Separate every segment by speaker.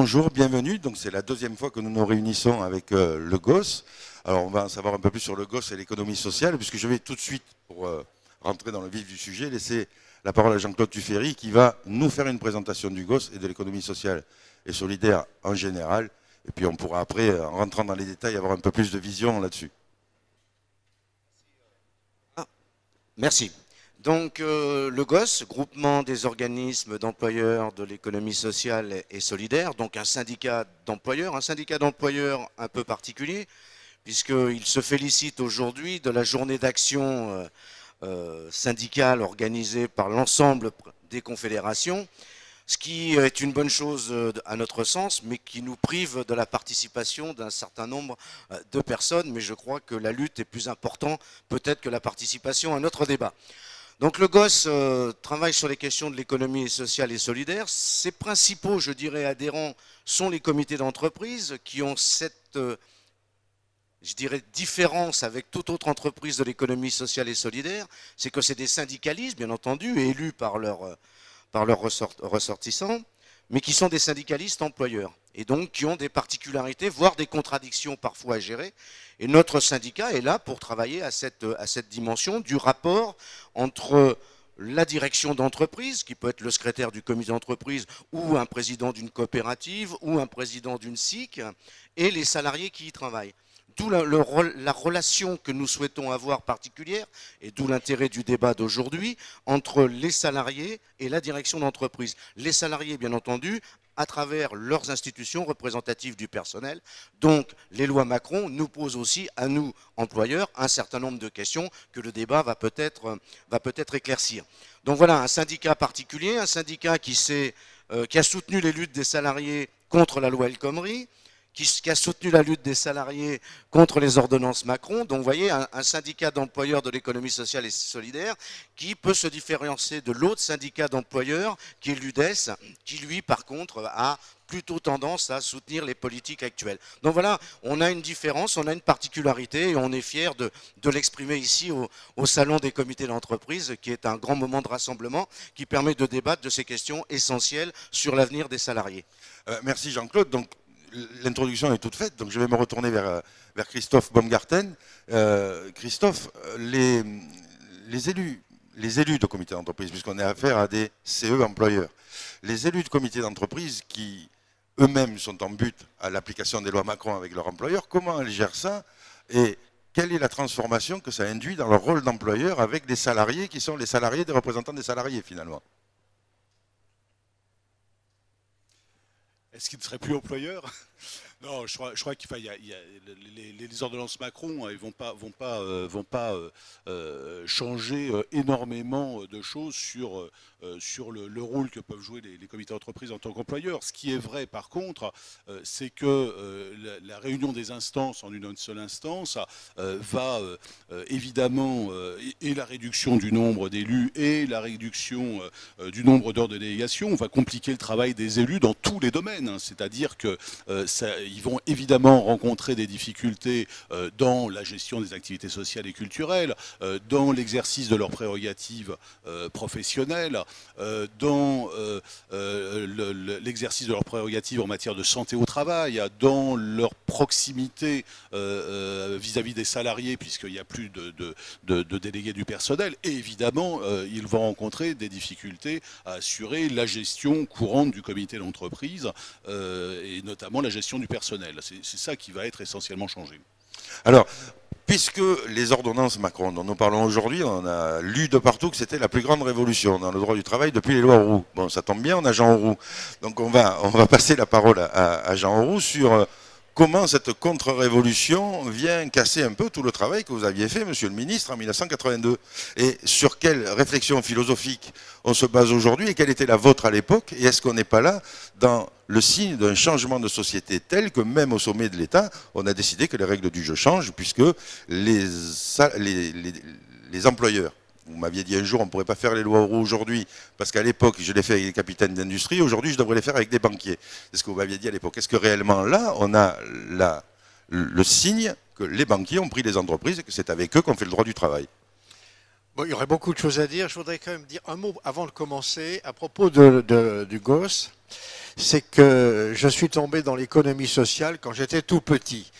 Speaker 1: bonjour, bienvenue. Donc c'est la deuxième fois que nous nous réunissons avec le GOS. Alors on va en savoir un peu plus sur le GOS et l'économie sociale, puisque je vais tout de suite, pour rentrer dans le vif du sujet, laisser la parole à Jean-Claude Tuffery, qui va nous faire une présentation du GOS et de l'économie sociale et solidaire en général. Et puis on pourra après, en rentrant dans les détails, avoir un peu plus de vision là-dessus.
Speaker 2: Merci. Donc le GOS, groupement des organismes d'employeurs de l'économie sociale et solidaire, donc un syndicat d'employeurs un peu particulier, puisqu'il se félicite aujourd'hui de la journée d'action syndicale organisée par l'ensemble des confédérations, ce qui est une bonne chose à notre sens, mais qui nous prive de la participation d'un certain nombre de personnes. Mais je crois que la lutte est plus importante peut-être que la participation à notre débat. Donc le GOS travaille sur les questions de l'économie sociale et solidaire. Ses principaux, je dirais, adhérents sont les comités d'entreprise qui ont cette, je dirais, différence avec toute autre entreprise de l'économie sociale et solidaire. C'est que c'est des syndicalistes, bien entendu, élus par leurs ressortissants, mais qui sont des syndicalistes employeurs et donc qui ont des particularités, voire des contradictions parfois à gérer. Et notre syndicat est là pour travailler à cette dimension du rapport entre la direction d'entreprise, qui peut être le secrétaire du comité d'entreprise ou un président d'une coopérative ou un président d'une SIC, et les salariés qui y travaillent. D'où la relation que nous souhaitons avoir particulière, et d'où l'intérêt du débat d'aujourd'hui, entre les salariés et la direction d'entreprise. Les salariés, bien entendu, à travers leurs institutions représentatives du personnel. Donc, les lois Macron nous posent aussi, à nous, employeurs, un certain nombre de questions que le débat va peut-être éclaircir. Donc voilà, un syndicat particulier, un syndicat qui a soutenu les luttes des salariés contre la loi El Khomri, qui a soutenu la lutte des salariés contre les ordonnances Macron. Donc vous voyez, un syndicat d'employeurs de l'économie sociale et solidaire qui peut se différencier de l'autre syndicat d'employeurs qui est l'UDES, qui lui par contre a plutôt tendance à soutenir les politiques actuelles. Donc voilà, on a une différence, on a une particularité et on est fiers de l'exprimer ici au Salon des comités d'entreprise, qui est un grand moment de rassemblement qui permet de débattre de ces questions essentielles sur l'avenir des salariés.
Speaker 1: Merci Jean-Claude. Donc, l'introduction est toute faite, donc je vais me retourner vers Christophe Baumgarten. Christophe, les élus de comité d'entreprise, puisqu'on a affaire à des CE employeurs, les élus de comité d'entreprise qui eux-mêmes sont en but à l'application des lois Macron avec leurs employeurs, comment ils gèrent ça et quelle est la transformation que ça induit dans leur rôle d'employeur avec des salariés qui sont les salariés des représentants des salariés finalement?
Speaker 3: Est-ce qu'il ne serait plus employeur? Non, je crois qu'il y a les ordonnances Macron, ils vont pas changer énormément de choses sur le rôle que peuvent jouer les comités d'entreprise en tant qu'employeurs. Ce qui est vrai, par contre, c'est que la réunion des instances en une seule instance va évidemment, et la réduction du nombre d'élus et la réduction du nombre d'heures de délégation va compliquer le travail des élus dans tous les domaines. C'est-à-dire que ils vont évidemment rencontrer des difficultés dans la gestion des activités sociales et culturelles, dans l'exercice de leurs prérogatives professionnelles, dans l'exercice de leurs prérogatives en matière de santé au travail, dans leur proximité vis-à-vis des salariés, puisqu'il n'y a plus de délégués du personnel. Et évidemment, ils vont rencontrer des difficultés à assurer la gestion courante du comité d'entreprise, et notamment la gestion du personnel. C'est ça qui va être essentiellement changé.
Speaker 1: Alors, puisque les ordonnances Macron dont nous parlons aujourd'hui, on a lu de partout que c'était la plus grande révolution dans le droit du travail depuis les lois Roux. Bon, ça tombe bien, on a Jean Roux. Donc on va passer la parole à Jean Roux sur comment cette contre-révolution vient casser un peu tout le travail que vous aviez fait, monsieur le ministre, en 1982. Et sur quelle réflexion philosophique on se base aujourd'hui et quelle était la vôtre à l'époque? Et est-ce qu'on n'est pas là dans le signe d'un changement de société tel que même au sommet de l'État, on a décidé que les règles du jeu changent puisque les employeurs, vous m'aviez dit un jour on ne pourrait pas faire les lois Roux aujourd'hui parce qu'à l'époque je l'ai fait avec les capitaines d'industrie, aujourd'hui je devrais les faire avec des banquiers. C'est ce que vous m'aviez dit à l'époque. Est-ce que réellement là on a le signe que les banquiers ont pris les entreprises et que c'est avec eux qu'on fait le droit du travail?
Speaker 4: Bon, il y aurait beaucoup de choses à dire. Je voudrais quand même dire un mot avant de commencer à propos du GOS. C'est que je suis tombé dans l'économie sociale quand j'étais tout petit.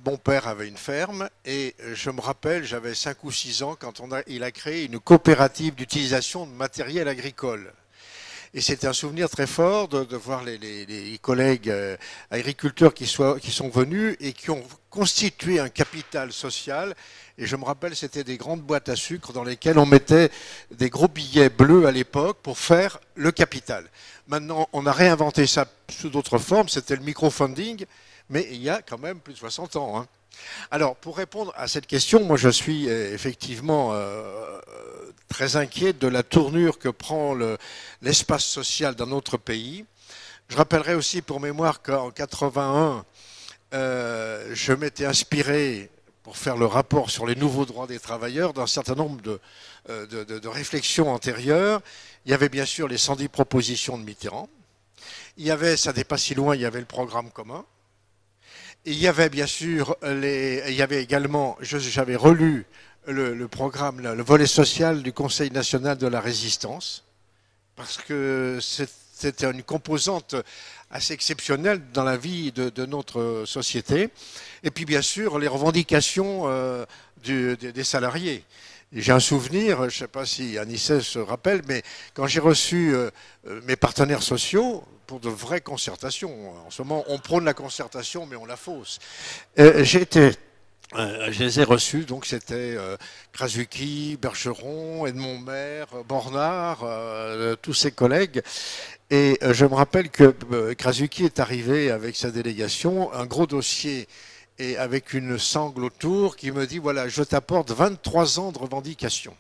Speaker 4: Mon père avait une ferme et je me rappelle, j'avais 5 ou 6 ans quand il a créé une coopérative d'utilisation de matériel agricole. Et c'était un souvenir très fort de voir les collègues agriculteurs qui sont venus et qui ont constitué un capital social. Et je me rappelle, c'était des grandes boîtes à sucre dans lesquelles on mettait des gros billets bleus à l'époque pour faire le capital. Maintenant, on a réinventé ça sous d'autres formes, c'était le microfunding, mais il y a quand même plus de 60 ans. Hein. Alors, pour répondre à cette question, moi je suis effectivement très inquiet de la tournure que prend l'espace social dans notre pays. Je rappellerai aussi pour mémoire qu'en 81, je m'étais inspiré pour faire le rapport sur les nouveaux droits des travailleurs d'un certain nombre de réflexions antérieures. Il y avait bien sûr les 110 propositions de Mitterrand. Il y avait, ça n'est pas si loin, il y avait le programme commun. Et il y avait bien sûr, il y avait également, j'avais relu le programme, le volet social du Conseil national de la résistance, parce que c'était une composante assez exceptionnelle dans la vie de notre société. Et puis bien sûr, les revendications des salariés. J'ai un souvenir, je ne sais pas si Anissé se rappelle, mais quand j'ai reçu mes partenaires sociaux pour de vraies concertations, en ce moment on prône la concertation mais on la fausse, je les ai reçus, donc c'était Krasuki, Bergeron, Edmond Maire, Bornard, tous ses collègues. Et je me rappelle que Krasuki est arrivé avec sa délégation, un gros dossier et avec une sangle autour qui me dit, voilà, je t'apporte 23 ans de revendications.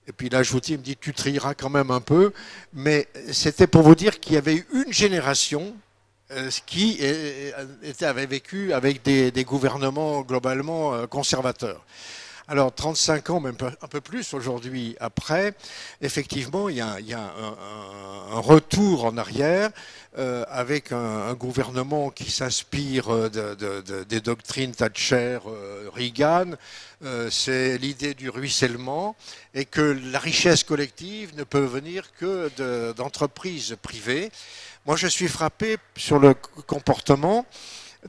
Speaker 4: Et puis il a ajouté, il me dit, tu trieras quand même un peu, mais c'était pour vous dire qu'il y avait eu une génération qui avait vécu avec des gouvernements globalement conservateurs. Alors 35 ans, même un peu plus aujourd'hui après, effectivement, il y a un retour en arrière avec un gouvernement qui s'inspire des doctrines Thatcher, Reagan. C'est l'idée du ruissellement et que la richesse collective ne peut venir que d'entreprises privées. Moi, je suis frappé sur le comportement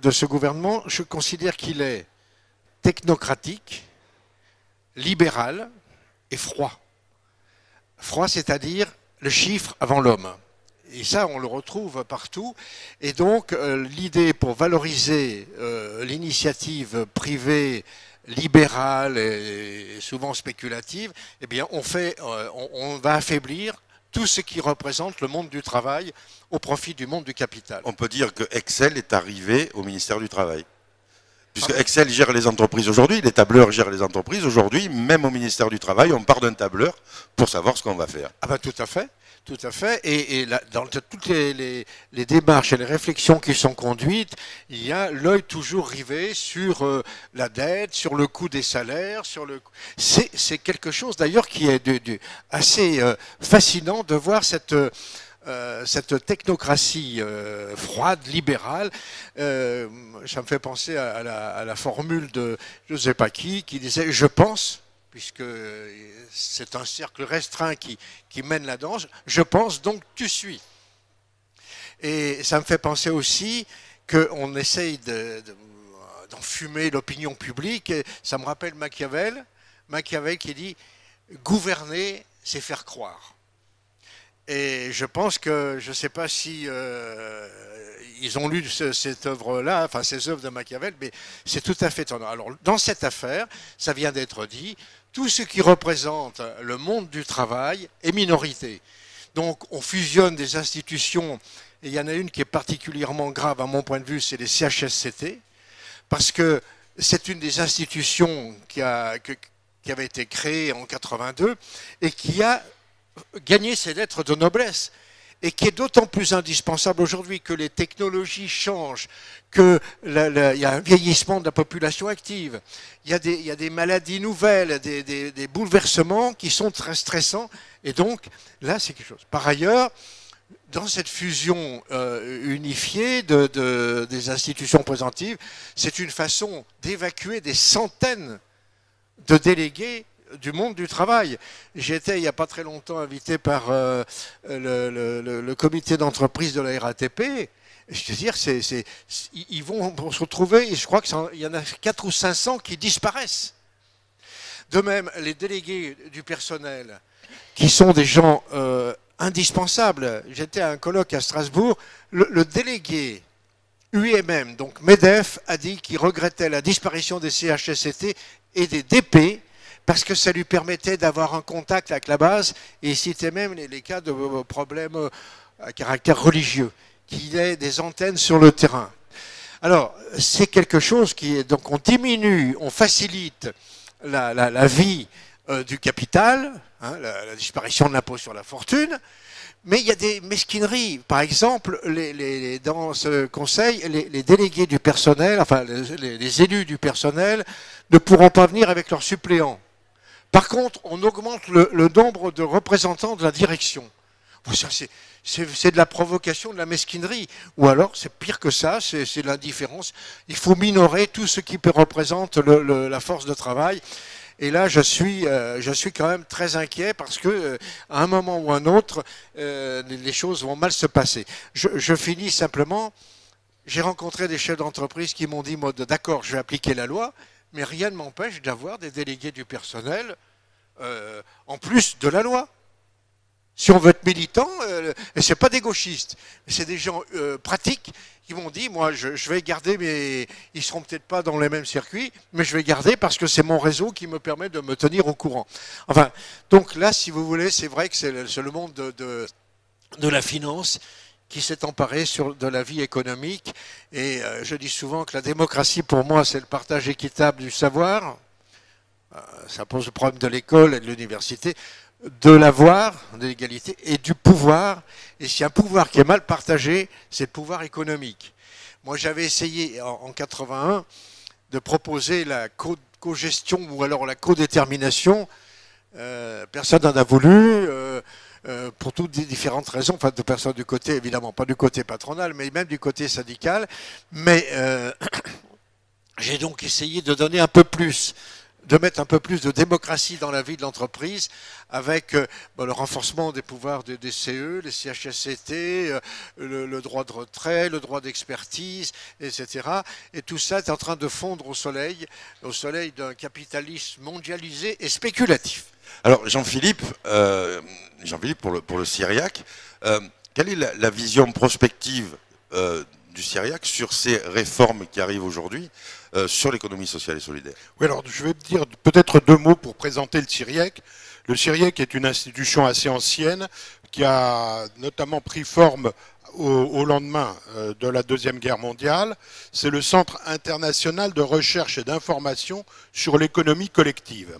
Speaker 4: de ce gouvernement. Je considère qu'il est technocratique, libéral et froid. Froid, c'est-à-dire le chiffre avant l'homme. Et ça, on le retrouve partout. Et donc, l'idée pour valoriser l'initiative privée, libérale et souvent spéculative, eh bien, on va affaiblir tout ce qui représente le monde du travail au profit du monde du capital.
Speaker 1: On peut dire que Excel est arrivé au ministère du Travail. Puisque Excel gère les entreprises aujourd'hui, les tableurs gèrent les entreprises aujourd'hui, même au ministère du Travail, on part d'un tableur pour savoir ce qu'on va faire.
Speaker 4: Ah ben tout à fait. Tout à fait. Et là, dans toutes les démarches et les réflexions qui sont conduites, il y a l'œil toujours rivé sur la dette, sur le coût des salaires, c'est quelque chose d'ailleurs qui est assez fascinant de voir cette technocratie froide, libérale. Ça me fait penser à la formule de je ne sais pas qui disait « je pense », puisque c'est un cercle restreint qui mène la danse, je pense donc tu suis. Et ça me fait penser aussi qu'on essaye d'enfumer l'opinion publique, et ça me rappelle Machiavel qui dit « gouverner, c'est faire croire ». Et je pense que, je ne sais pas si ils ont lu cette œuvre-là, enfin ces œuvres de Machiavel, mais c'est tout à fait étonnant. Alors, dans cette affaire, ça vient d'être dit, tout ce qui représente le monde du travail est minorité. Donc, on fusionne des institutions, et il y en a une qui est particulièrement grave à mon point de vue, c'est les CHSCT, parce que c'est une des institutions qui avait été créée en 82 et qui a gagner ses lettres de noblesse et qui est d'autant plus indispensable aujourd'hui que les technologies changent, qu'il y a un vieillissement de la population active, il y a des maladies nouvelles, des bouleversements qui sont très stressants et donc là c'est quelque chose. Par ailleurs, dans cette fusion unifiée des institutions représentatives, c'est une façon d'évacuer des centaines de délégués du monde du travail. J'étais il n'y a pas très longtemps invité par le comité d'entreprise de la RATP. Je veux dire, ils vont se retrouver, et je crois qu'il y en a 400 ou 500 qui disparaissent. De même, les délégués du personnel, qui sont des gens indispensables. J'étais à un colloque à Strasbourg, le délégué UMM, donc MEDEF, a dit qu'il regrettait la disparition des CHSCT et des DP, parce que ça lui permettait d'avoir un contact avec la base, et il citait même les cas de problèmes à caractère religieux, qu'il ait des antennes sur le terrain. Alors, c'est quelque chose qui est... Donc, on diminue, on facilite la vie du capital, hein, la disparition de l'impôt sur la fortune, mais il y a des mesquineries. Par exemple, dans ce conseil, les délégués du personnel, enfin les élus du personnel, ne pourront pas venir avec leurs suppléants. Par contre, on augmente le nombre de représentants de la direction. Ça, c'est de la provocation, de la mesquinerie. Ou alors, c'est pire que ça, c'est de l'indifférence. Il faut minorer tout ce qui représente la force de travail. Et là, je suis quand même très inquiet parce que, à un moment ou un autre, les choses vont mal se passer. Je finis simplement. J'ai rencontré des chefs d'entreprise qui m'ont dit, moi, d'accord, je vais appliquer la loi, mais rien ne m'empêche d'avoir des délégués du personnel en plus de la loi. Si on veut être militant, et c'est pas des gauchistes, c'est des gens pratiques qui m'ont dit, moi je vais garder, mais ils seront peut-être pas dans les mêmes circuits, mais je vais garder parce que c'est mon réseau qui me permet de me tenir au courant. Enfin, donc là, si vous voulez, c'est vrai que c'est le monde de la finance qui s'est emparé de la vie économique. Et je dis souvent que la démocratie, pour moi, c'est le partage équitable du savoir. Ça pose le problème de l'école et de l'université. De l'avoir, de l'égalité, et du pouvoir. Et si un pouvoir qui est mal partagé, c'est le pouvoir économique. Moi, j'avais essayé en 81 de proposer la co-gestion ou alors la codétermination. Personne n'en a voulu, pour toutes différentes raisons. Enfin, de personnes du côté, évidemment, pas du côté patronal, mais même du côté syndical. Mais j'ai donc essayé de donner un peu plus, de mettre un peu plus de démocratie dans la vie de l'entreprise avec le renforcement des pouvoirs des CE, les CHSCT, le droit de retrait, le droit d'expertise, etc. Et tout ça est en train de fondre au soleil d'un capitalisme mondialisé et spéculatif.
Speaker 1: Alors Jean-Philippe, pour le Syriac, quelle est la vision prospective du Syriac sur ces réformes qui arrivent aujourd'hui sur l'économie sociale et solidaire?
Speaker 5: Oui, alors je vais dire peut-être deux mots pour présenter le Syriac. Le Syriac est une institution assez ancienne qui a notamment pris forme au lendemain de la Deuxième Guerre mondiale. C'est le Centre international de recherche et d'information sur l'économie collective.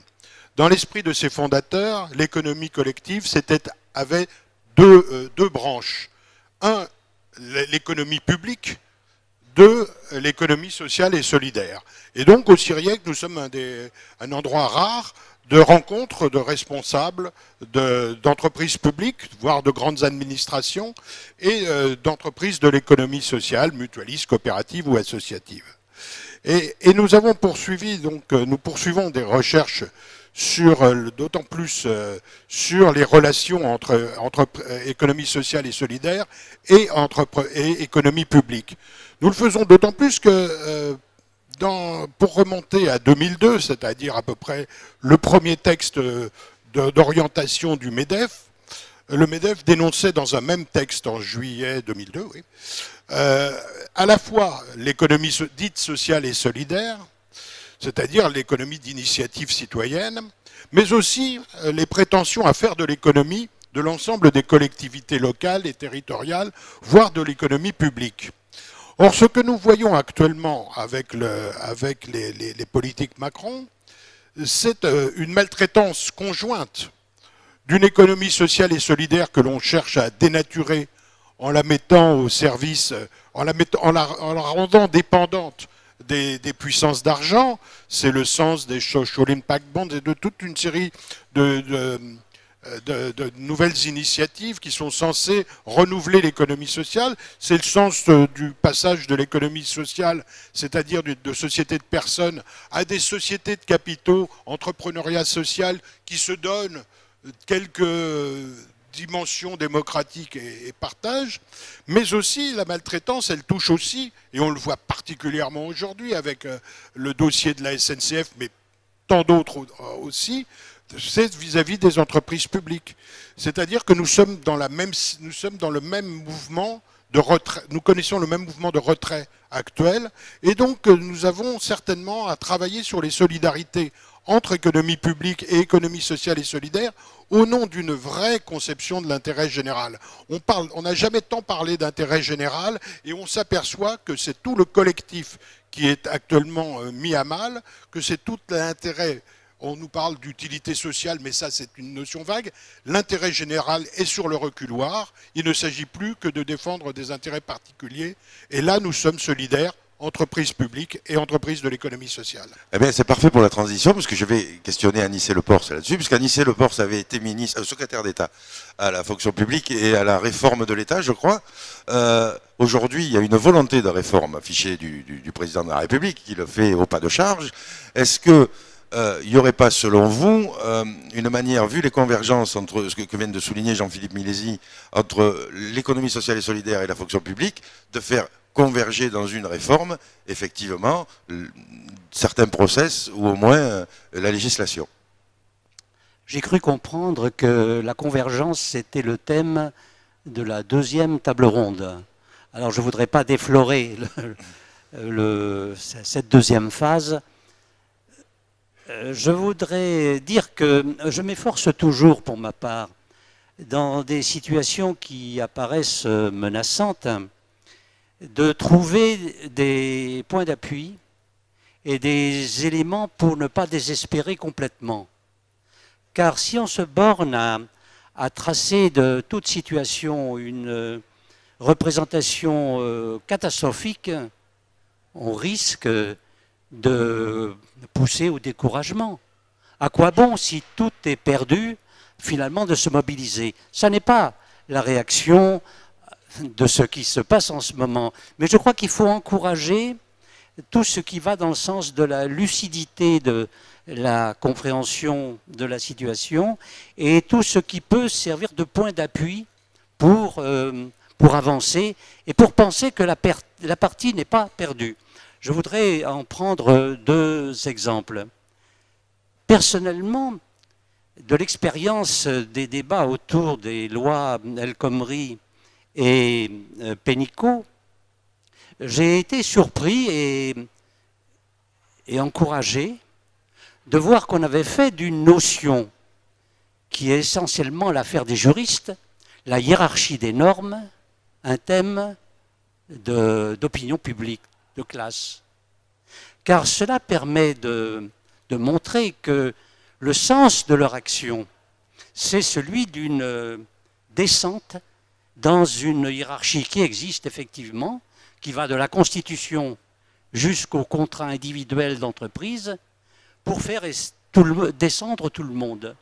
Speaker 5: Dans l'esprit de ses fondateurs, l'économie collective avait deux branches. Un, l'économie publique. Deux, l'économie sociale et solidaire. Et donc au Syriac, nous sommes un endroit rare de rencontres de responsables d'entreprises publiques, voire de grandes administrations, et d'entreprises de l'économie sociale, mutualiste, coopérative ou associative. Et nous avons poursuivi, donc nous poursuivons des recherches d'autant plus sur les relations entre économie sociale et solidaire et économie publique. Nous le faisons d'autant plus que pour remonter à 2002, c'est-à-dire à peu près le premier texte d'orientation du MEDEF, le MEDEF dénonçait dans un même texte en juillet 2002, oui, à la fois l'économie dite sociale et solidaire, c'est-à-dire l'économie d'initiative citoyenne, mais aussi les prétentions à faire de l'économie de l'ensemble des collectivités locales et territoriales, voire de l'économie publique. Or, ce que nous voyons actuellement avec les politiques Macron, c'est une maltraitance conjointe d'une économie sociale et solidaire que l'on cherche à dénaturer en la mettant au service, en la rendant dépendante des puissances d'argent. C'est le sens des Social Impact Bonds et de toute une série de nouvelles initiatives qui sont censées renouveler l'économie sociale. C'est le sens du passage de l'économie sociale, c'est-à-dire de sociétés de personnes, à des sociétés de capitaux, entrepreneuriat social, qui se donnent quelques dimensions démocratiques et partage, mais aussi la maltraitance, elle touche aussi, et on le voit particulièrement aujourd'hui avec le dossier de la SNCF, mais tant d'autres aussi, c'est vis-à-vis des entreprises publiques. C'est-à-dire que nous sommes dans le même mouvement de retrait, nous connaissons le même mouvement de retrait actuel, et donc nous avons certainement à travailler sur les solidarités entre économie publique et économie sociale et solidaire au nom d'une vraie conception de l'intérêt général. On n'a jamais tant parlé d'intérêt général et on s'aperçoit que c'est tout le collectif qui est actuellement mis à mal, que c'est tout l'intérêt. On nous parle d'utilité sociale, mais ça c'est une notion vague. L'intérêt général est sur le reculoir. Il ne s'agit plus que de défendre des intérêts particuliers. Et là, nous sommes solidaires, entreprises publiques et entreprises de l'économie sociale.
Speaker 1: Eh bien, c'est parfait pour la transition, parce que je vais questionner Anicet Le Pors là-dessus, puisqu'Anicet Le Pors avait été secrétaire d'État à la fonction publique et à la réforme de l'État, je crois. Aujourd'hui, il y a une volonté de réforme affichée du président de la République, qui le fait au pas de charge. Est-ce que il n'y aurait pas, selon vous, une manière, vu les convergences entre ce que vient de souligner Jean-Philippe Milesi, entre l'économie sociale et solidaire et la fonction publique, de faire converger dans une réforme, effectivement, certains process ou au moins la législation?
Speaker 6: J'ai cru comprendre que la convergence, c'était le thème de la deuxième table ronde. Alors, je ne voudrais pas déflorer cette deuxième phase. Je voudrais dire que je m'efforce toujours, pour ma part, dans des situations qui apparaissent menaçantes, de trouver des points d'appui et des éléments pour ne pas désespérer complètement. Car si on se borne à tracer de toute situation une représentation catastrophique, on risque de pousser au découragement. À quoi bon, si tout est perdu, finalement, de se mobiliser? Ça n'est pas la réaction de ce qui se passe en ce moment. Mais je crois qu'il faut encourager tout ce qui va dans le sens de la lucidité, de la compréhension de la situation, et tout ce qui peut servir de point d'appui pour avancer et pour penser que la partie n'est pas perdue. Je voudrais en prendre deux exemples. Personnellement, de l'expérience des débats autour des lois El Khomri et Pénicaud, j'ai été surpris et encouragé de voir qu'on avait fait d'une notion qui est essentiellement l'affaire des juristes, la hiérarchie des normes, un thème d'opinion publique, de classe. Car cela permet de montrer que le sens de leur action, c'est celui d'une descente dans une hiérarchie qui existe effectivement, qui va de la Constitution jusqu'au contrat individuel d'entreprise, pour faire descendre tout le monde.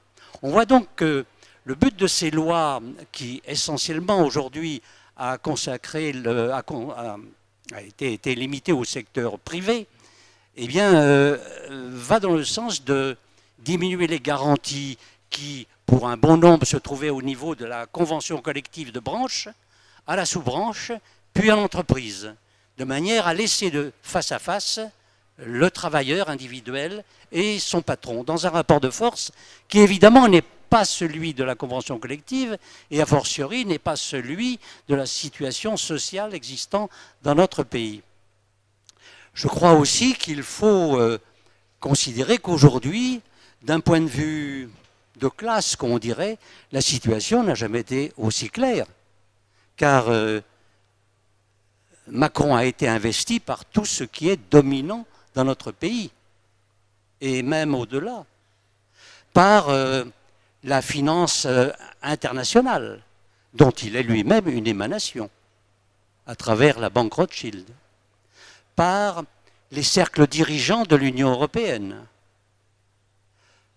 Speaker 6: On voit donc que le but de ces lois, qui essentiellement aujourd'hui a été limité au secteur privé, eh bien, va dans le sens de diminuer les garanties qui, pour un bon nombre, se trouvaient au niveau de la convention collective de branche, à la sous-branche, puis à l'entreprise, de manière à laisser face à face le travailleur individuel et son patron, dans un rapport de force qui évidemment n'est pas celui de la convention collective et a fortiori n'est pas celui de la situation sociale existant dans notre pays. Je crois aussi qu'il faut considérer qu'aujourd'hui, d'un point de vue de classe, comme on dirait, la situation n'a jamais été aussi claire. Car Macron a été investi par tout ce qui est dominant dans notre pays, et même au-delà, par la finance internationale, dont il est lui-même une émanation, à travers la banque Rothschild, par les cercles dirigeants de l'Union européenne,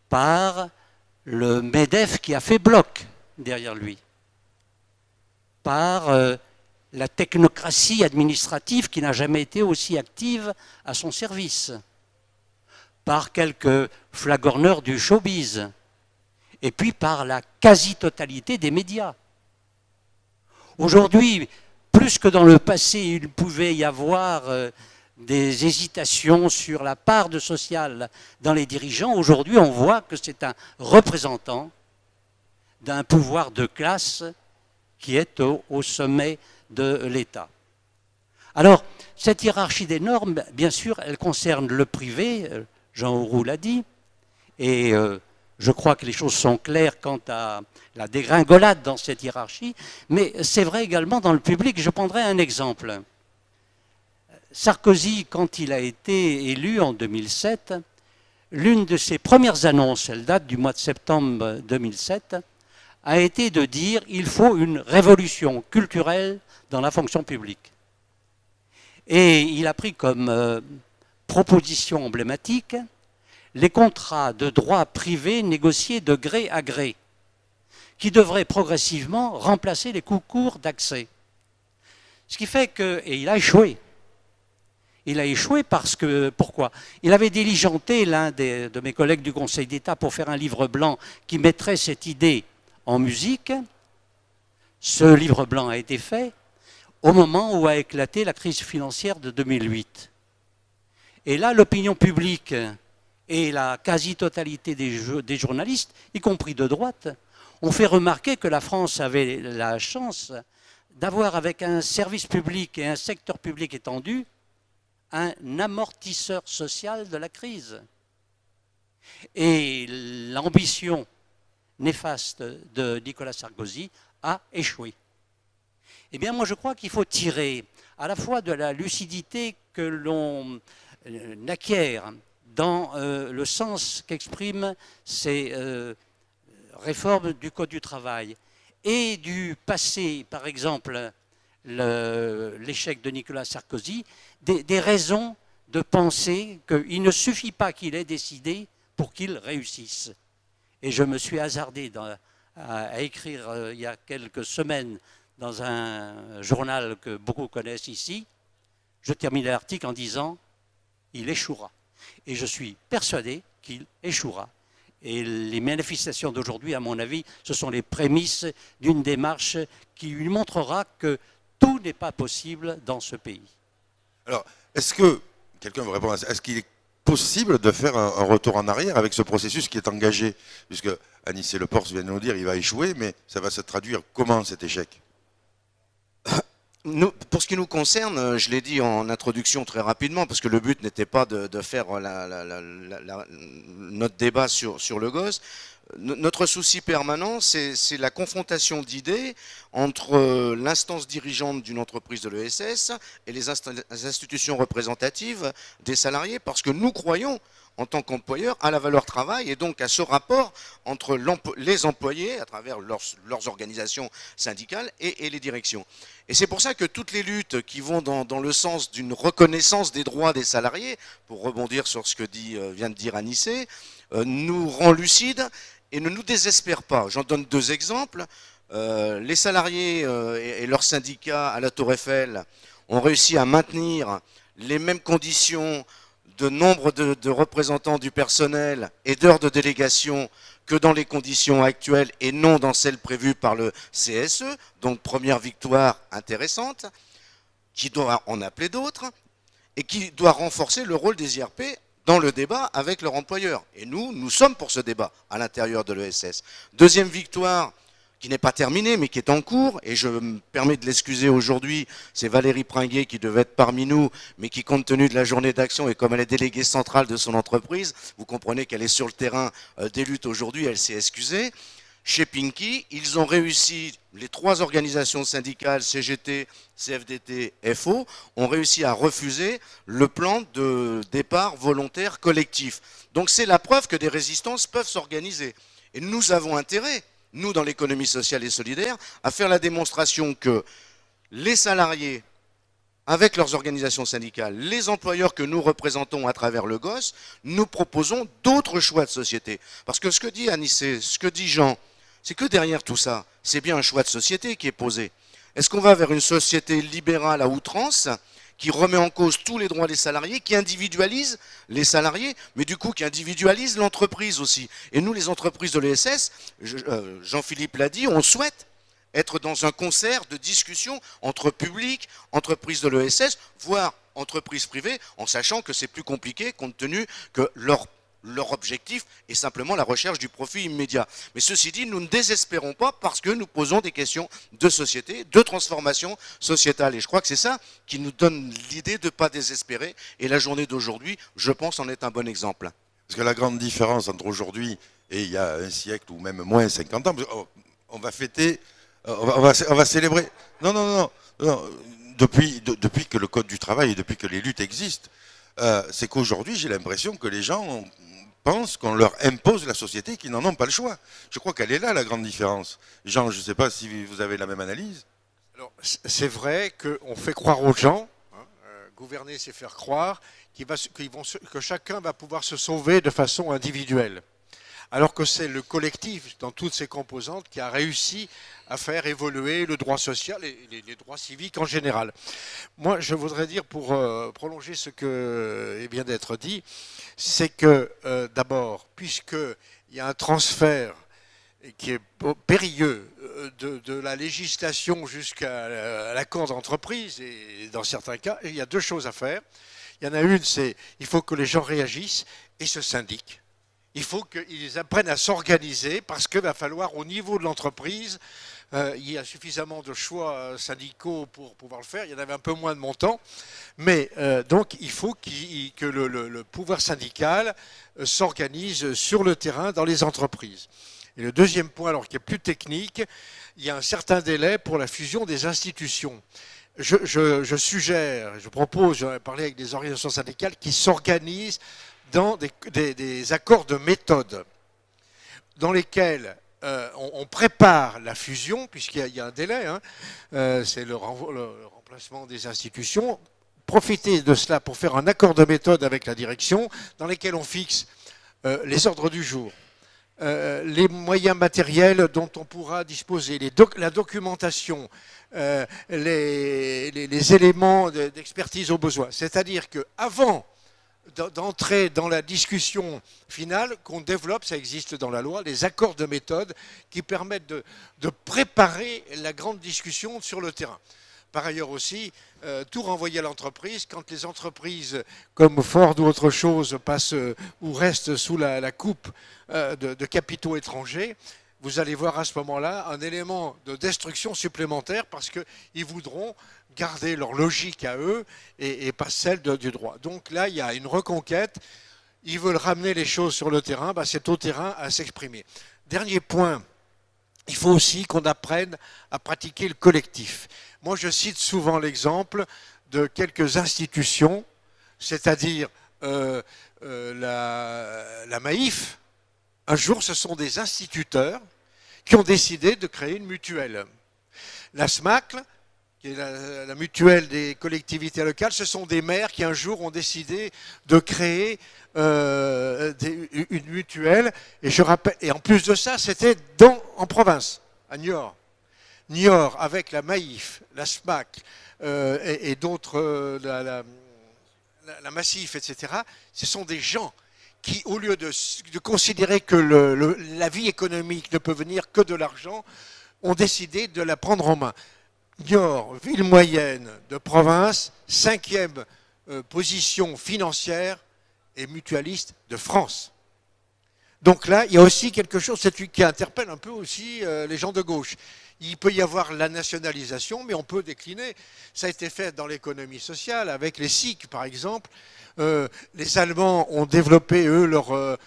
Speaker 6: par le MEDEF qui a fait bloc derrière lui, par la technocratie administrative qui n'a jamais été aussi active à son service, par quelques flagorneurs du showbiz, et puis par la quasi-totalité des médias. Aujourd'hui, plus que dans le passé, il pouvait y avoir des hésitations sur la part de social dans les dirigeants. Aujourd'hui, on voit que c'est un représentant d'un pouvoir de classe qui est au sommet de l'État. Alors, cette hiérarchie des normes, bien sûr, elle concerne le privé, Jean Auroux l'a dit, et je crois que les choses sont claires quant à la dégringolade dans cette hiérarchie, mais c'est vrai également dans le public. Je prendrai un exemple. Sarkozy, quand il a été élu en 2007, l'une de ses premières annonces, elle date du mois de septembre 2007, a été de dire qu'il faut une révolution culturelle dans la fonction publique. Et il a pris comme proposition emblématique les contrats de droit privé négociés de gré à gré, qui devraient progressivement remplacer les concours d'accès. Ce qui fait que, et il a échoué. Il a échoué parce que, pourquoi? Il avait diligenté l'un de mes collègues du Conseil d'État pour faire un livre blanc qui mettrait cette idée en musique. Ce livre blanc a été fait au moment où a éclaté la crise financière de 2008. Et là, l'opinion publique et la quasi-totalité des journalistes, y compris de droite, ont fait remarquer que la France avait la chance d'avoir, avec un service public et un secteur public étendu, un amortisseur social de la crise. Et l'ambition néfaste de Nicolas Sarkozy a échoué. Eh bien, moi, je crois qu'il faut tirer à la fois de la lucidité que l'on acquiert dans le sens qu'expriment ces réformes du Code du travail et du passé, par exemple, l'échec de Nicolas Sarkozy, des raisons de penser qu'il ne suffit pas qu'il ait décidé pour qu'il réussisse. Et je me suis hasardé à écrire il y a quelques semaines dans un journal que beaucoup connaissent ici, je terminais l'article en disant « il échouera ». Et je suis persuadé qu'il échouera. Et les manifestations d'aujourd'hui, à mon avis, ce sont les prémices d'une démarche qui lui montrera que tout n'est pas possible dans ce pays.
Speaker 1: Alors, est-ce que, quelqu'un veut répondre à ça, est-ce qu'il est possible de faire un retour en arrière avec ce processus qui est engagé? Puisque Anicet Le Pors vient de nous dire qu'il va échouer, mais ça va se traduire comment cet échec?
Speaker 2: Nous, pour ce qui nous concerne, je l'ai dit en introduction très rapidement, parce que le but n'était pas de faire notre débat sur le gosse. Notre souci permanent, c'est la confrontation d'idées entre l'instance dirigeante d'une entreprise de l'ESS et les institutions représentatives des salariés, parce que nous croyons, en tant qu'employeurs, à la valeur travail et donc à ce rapport entre les employés, à travers leurs organisations syndicales, et les directions. Et c'est pour ça que toutes les luttes qui vont dans le sens d'une reconnaissance des droits des salariés, pour rebondir sur ce que vient de dire Anicet, nous rend lucides et ne nous désespère pas. J'en donne deux exemples. Les salariés et leurs syndicats à la Tour Eiffel ont réussi à maintenir les mêmes conditions de nombre de représentants du personnel et d'heures de délégation que dans les conditions actuelles et non dans celles prévues par le CSE. Donc première victoire intéressante, qui doit en appeler d'autres et qui doit renforcer le rôle des IRP dans le débat avec leur employeur. Et nous sommes pour ce débat à l'intérieur de l'ESS. Deuxième victoire, qui n'est pas terminée, mais qui est en cours, et je me permets de l'excuser aujourd'hui, c'est Valérie Pringuet qui devait être parmi nous, mais qui, compte tenu de la journée d'action, et comme elle est déléguée centrale de son entreprise, vous comprenez qu'elle est sur le terrain des luttes aujourd'hui, elle s'est excusée. Chez Pinky, ils ont réussi, les trois organisations syndicales, CGT, CFDT, FO, ont réussi à refuser le plan de départ volontaire collectif. Donc c'est la preuve que des résistances peuvent s'organiser. Et nous avons intérêt, nous dans l'économie sociale et solidaire, à faire la démonstration que les salariés avec leurs organisations syndicales, les employeurs que nous représentons à travers le GOS, nous proposons d'autres choix de société. Parce que ce que dit Anissé, ce que dit Jean, c'est que derrière tout ça, c'est bien un choix de société qui est posé. Est-ce qu'on va vers une société libérale à outrance, qui remet en cause tous les droits des salariés, qui individualise les salariés, mais du coup qui individualise l'entreprise aussi. Et nous, les entreprises de l'ESS, Jean-Philippe l'a dit, on souhaite être dans un concert de discussion entre public, entreprises de l'ESS, voire entreprises privées, en sachant que c'est plus compliqué compte tenu que leur objectif est simplement la recherche du profit immédiat. Mais ceci dit, nous ne désespérons pas parce que nous posons des questions de société, de transformation sociétale. Et je crois que c'est ça qui nous donne l'idée de ne pas désespérer. Et la journée d'aujourd'hui, je pense, en est un bon exemple.
Speaker 1: Parce que la grande différence entre aujourd'hui et il y a un siècle ou même moins 50 ans, on va fêter, on va célébrer. Non. Depuis que le Code du travail et depuis que les luttes existent, c'est qu'aujourd'hui, j'ai l'impression que les gens pensent qu'on leur impose la société et qu'ils n'en ont pas le choix. Je crois qu'elle est là, la grande différence. Jean, je ne sais pas si vous avez la même analyse.
Speaker 4: Alors, c'est vrai qu'on fait croire aux gens, gouverner c'est faire croire, que chacun va pouvoir se sauver de façon individuelle. Alors que c'est le collectif, dans toutes ses composantes, qui a réussi à faire évoluer le droit social et les droits civiques en général. Moi, je voudrais dire, pour prolonger ce qui vient d'être dit, c'est que, d'abord, puisqu'il y a un transfert qui est périlleux de la législation jusqu'à l'accord d'entreprise, et dans certains cas, il y a deux choses à faire. Il y en a une, c'est il faut que les gens réagissent et se syndiquent. Il faut qu'ils apprennent à s'organiser parce qu'il va falloir, au niveau de l'entreprise, il y a suffisamment de choix syndicaux pour pouvoir le faire. Il y en avait un peu moins de montant. Mais donc, il faut que le pouvoir syndical s'organise sur le terrain dans les entreprises. Et le deuxième point, alors qui est plus technique, il y a un certain délai pour la fusion des institutions. Je suggère, je propose, j'en ai parlé avec des organisations syndicales qui s'organisent dans des accords de méthode dans lesquels on prépare la fusion, puisqu'il y a un délai, c'est le remplacement des institutions. Profitez de cela pour faire un accord de méthode avec la direction, dans lesquels on fixe les ordres du jour, les moyens matériels dont on pourra disposer, la documentation, les éléments d'expertise au besoin. C'est-à-dire qu'avant d'entrer dans la discussion finale, qu'on développe, ça existe dans la loi, les accords de méthode qui permettent de préparer la grande discussion sur le terrain. Par ailleurs aussi, tout renvoyer à l'entreprise, quand les entreprises comme Ford ou autre chose passent ou restent sous la coupe de capitaux étrangers, vous allez voir à ce moment-là un élément de destruction supplémentaire parce qu'ils voudront garder leur logique à eux et pas celle du droit. Donc là, il y a une reconquête. Ils veulent ramener les choses sur le terrain. C'est au terrain à s'exprimer. Dernier point, il faut aussi qu'on apprenne à pratiquer le collectif. Moi, je cite souvent l'exemple de quelques institutions, c'est-à-dire la Maïf. Un jour, ce sont des instituteurs qui ont décidé de créer une mutuelle. La SMACL, qui est la mutuelle des collectivités locales, ce sont des maires qui un jour ont décidé de créer une mutuelle. Et je rappelle, et en plus de ça, c'était en province, à Niort. Niort, avec la Maïf, la SMACL et d'autres, la Massif, etc., ce sont des gens qui, au lieu de considérer que la vie économique ne peut venir que de l'argent, ont décidé de la prendre en main. Niort, ville moyenne de province, 5e position financière et mutualiste de France. Donc là, il y a aussi quelque chose qui interpelle un peu aussi les gens de gauche. Il peut y avoir la nationalisation, mais on peut décliner. Ça a été fait dans l'économie sociale, avec les SIC, par exemple. Les Allemands ont développé, eux, leur